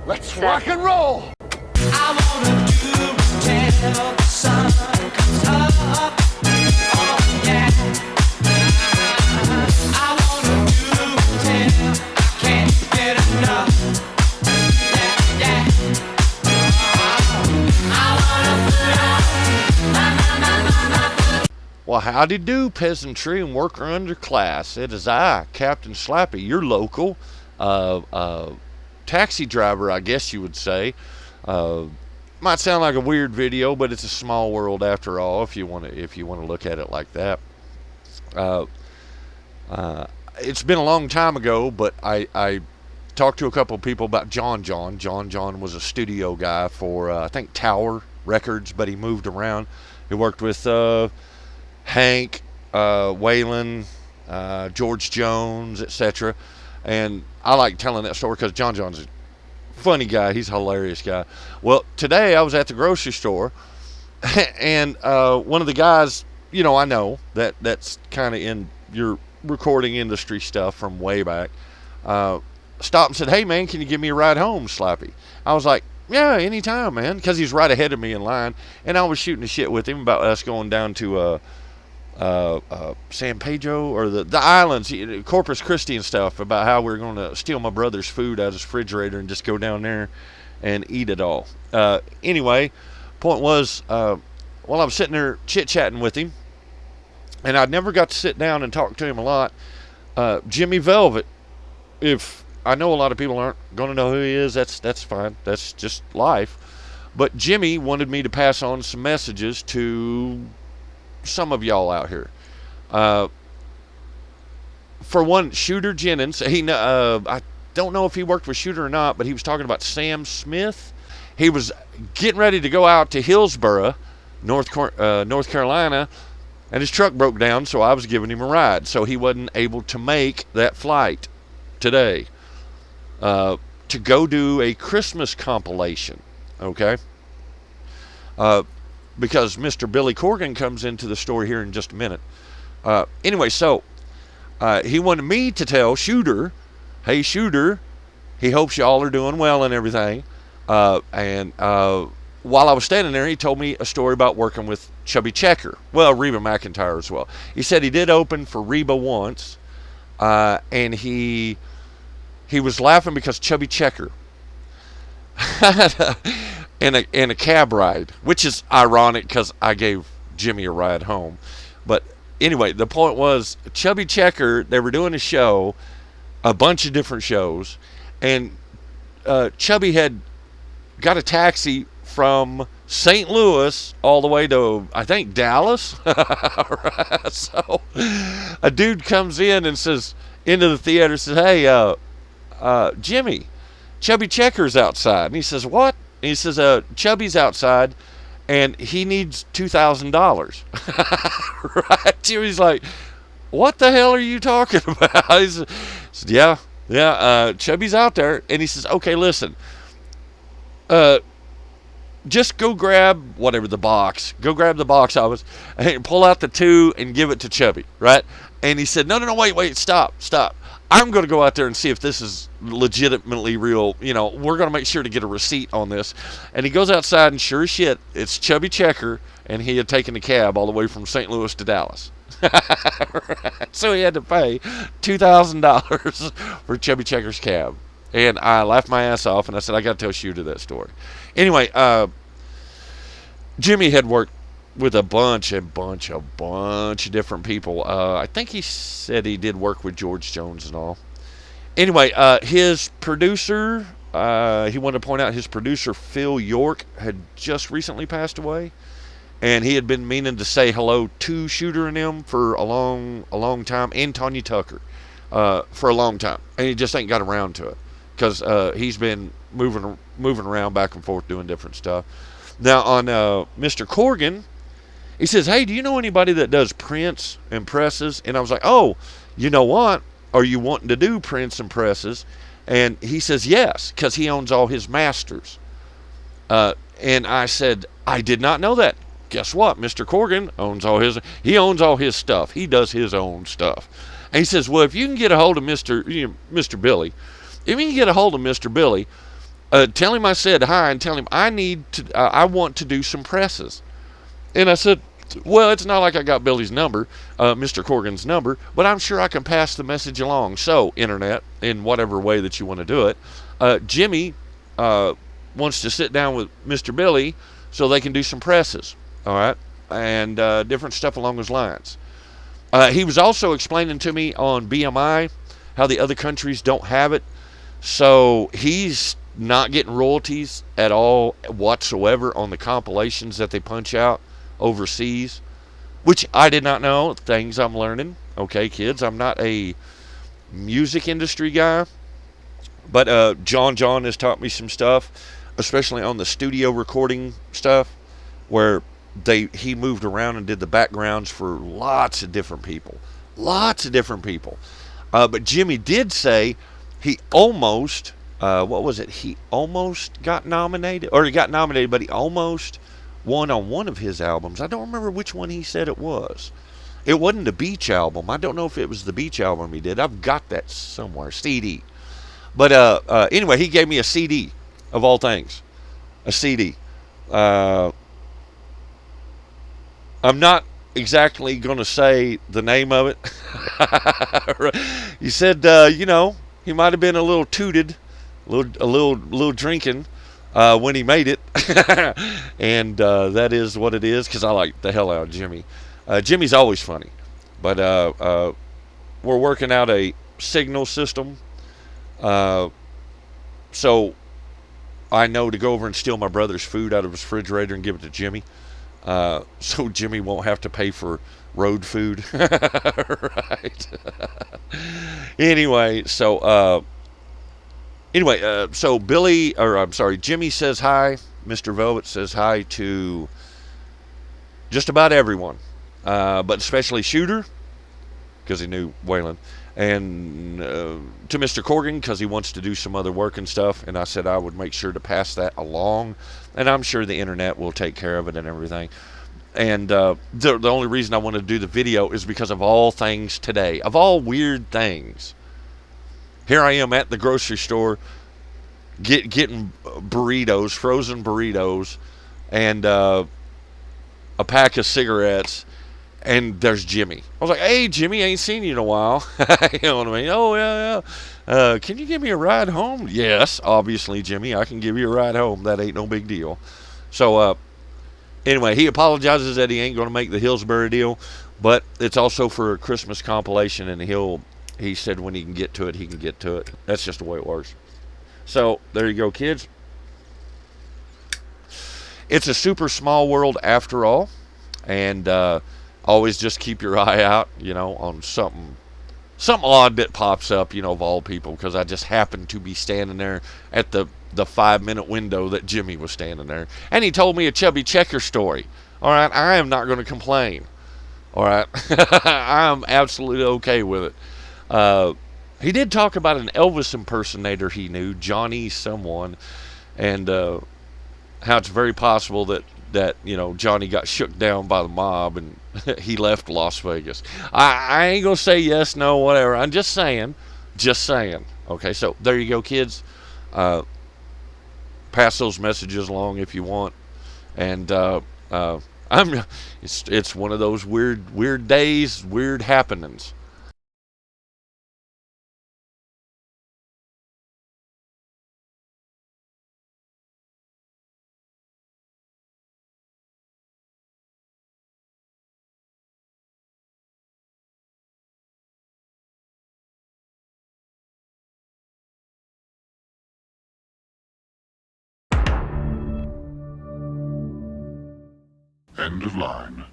Let's rock and roll. I wanna do till the sun comes up. Oh yeah. I wanna do till I can't get enough. Yeah, yeah. I wanna put on Well, howdy do, peasantry and worker underclass. It is I, Captain Slappy, your local taxi driver, I guess you would say. Might sound like a weird video, but it's a small world after all. If you want to look at it like that. It's been a long time ago, but I talked to a couple of people about John. John was a studio guy for I think Tower Records, but he moved around. He worked with Hank, Waylon, George Jones, etc. And I like telling that story because John's a funny guy. He's a hilarious guy. Well, today I was at the grocery store, and one of the guys, I know that's kind of in your recording industry stuff from way back, stopped and said, "Hey, man, can you give me a ride home, Slappy?" I was like, "Yeah, anytime, man," because he's right ahead of me in line, and I was shooting the shit with him about us going down to San Pedro or the islands, Corpus Christi and stuff, about how we were going to steal my brother's food out of his refrigerator and just go down there and eat it all. Anyway, point was, while I was sitting there chit-chatting with him, and I'd never got to sit down and talk to him a lot, Jimmy Velvit, if I know a lot of people aren't going to know who he is, that's fine. That's just life. But Jimmy wanted me to pass on some messages to some of y'all out here. For one, Shooter Jennings. I don't know if he worked with Shooter or not, but he was talking about Sam Smith. He was getting ready to go out to Hillsborough, North Carolina, and his truck broke down, so I was giving him a ride. So he wasn't able to make that flight today to go do a Christmas compilation. Okay? Because Mr. Billy Corgan comes into the story here in just a minute. Anyway, so he wanted me to tell Shooter, "Hey, Shooter, he hopes y'all are doing well and everything." And while I was standing there, he told me a story about working with Chubby Checker. Well, Reba McEntire as well. He said he did open for Reba once, and he was laughing because Chubby Checker in a cab ride, which is ironic because I gave Jimmy a ride home. But anyway, the point was, Chubby Checker, they were doing a show, a bunch of different shows, and Chubby had got a taxi from St. Louis all the way to, I think, Dallas. So a dude comes in and says, into the theater, says, "Hey, Jimmy, Chubby Checker's outside." And he says, "What?" And he says, "Chubby's outside, and he needs $2,000. Right? Jimmy's like, "What the hell are you talking about?" He said, "Yeah, Chubby's out there." And he says, "Okay, listen, just go grab whatever the box. Go grab the box office and pull out the two and give it to Chubby, right?" And he said, No, wait, stop. I'm going to go out there and see if this is legitimately real. We're going to make sure to get a receipt on this." And he goes outside, and sure as shit, it's Chubby Checker, and he had taken a cab all the way from St. Louis to Dallas. So he had to pay $2,000 for Chubby Checker's cab. And I laughed my ass off, and I said, I got to tell Shooter that story. Anyway, Jimmy had worked with a bunch of different people. I think he said he did work with George Jones and all. Anyway, his producer, he wanted to point out his producer, Phil York, had just recently passed away. And he had been meaning to say hello to Shooter and him for a long time, and Tanya Tucker for a long time. And he just ain't got around to it because he's been moving around back and forth doing different stuff. Now, on Mr. Corgan, he says, "Hey, do you know anybody that does prints and presses?" And I was like, "Oh, you know what? Are you wanting to do prints and presses?" And he says, "Yes," because he owns all his masters. And I said, "I did not know that." Guess what? Mr. Corgan owns all his stuff. He does his own stuff. And he says, "Well, if you can get a hold of Mr. Billy, Tell him I said hi and tell him I want to do some presses. And I said, well, it's not like I got Billy's number, Mr. Corgan's number, but I'm sure I can pass the message along. So, internet, in whatever way that you want to do it, Jimmy wants to sit down with Mr. Billy so they can do some presses, all right, and different stuff along those lines. He was also explaining to me on BMI how the other countries don't have it, so he's not getting royalties at all whatsoever on the compilations that they punch out overseas, which I did not know. Things I'm learning. Okay, kids, I'm not a music industry guy, but John has taught me some stuff, especially on the studio recording stuff, where he moved around and did the backgrounds for lots of different people, but Jimmy did say he almost, what was it? He almost got nominated, or he got nominated, but he almost won on one of his albums. I don't remember which one he said it was. It wasn't the Beach album. I don't know if it was the Beach album he did. I've got that somewhere, CD. But anyway, he gave me a CD of all things, a CD. I'm not exactly going to say the name of it. He said, he might have been a little tooted, a little drinking when he made it, and that is what it is. Because I like the hell out of Jimmy. Jimmy's always funny, but we're working out a signal system, so I know to go over and steal my brother's food out of his refrigerator and give it to Jimmy. So Jimmy won't have to pay for road food. Right. Anyway, so Jimmy says hi. Mr. Velvit says hi to just about everyone, but especially Shooter, because he knew Waylon, and to Mr. Corgan, because he wants to do some other work and stuff, and I said I would make sure to pass that along, and I'm sure the internet will take care of it and everything. And the only reason I wanted to do the video is because of all things today, of all weird things. Here I am at the grocery store getting burritos, frozen burritos, and a pack of cigarettes, and there's Jimmy. I was like, hey, Jimmy, ain't seen you in a while. You know what I mean? Oh, yeah. Can you give me a ride home? Yes, obviously, Jimmy, I can give you a ride home. That ain't no big deal. So, anyway, he apologizes that he ain't going to make the Hillsbury deal, but it's also for a Christmas compilation, and he said when he can get to it, he can get to it. That's just the way it works. So, there you go, kids. It's a super small world after all, and always just keep your eye out, on something odd that pops up, of all people, because I just happened to be standing there at the 5-minute window that Jimmy was standing there. And he told me a Chubby Checker story. All right, I am not going to complain. All right, I am absolutely okay with it. He did talk about an Elvis impersonator he knew, Johnny someone, and how it's very possible that Johnny got shook down by the mob and he left Las Vegas. I ain't gonna say yes, no, whatever. I'm just saying. Okay, so there you go, kids. Pass those messages along if you want. And it's one of those weird days, weird happenings. End of line.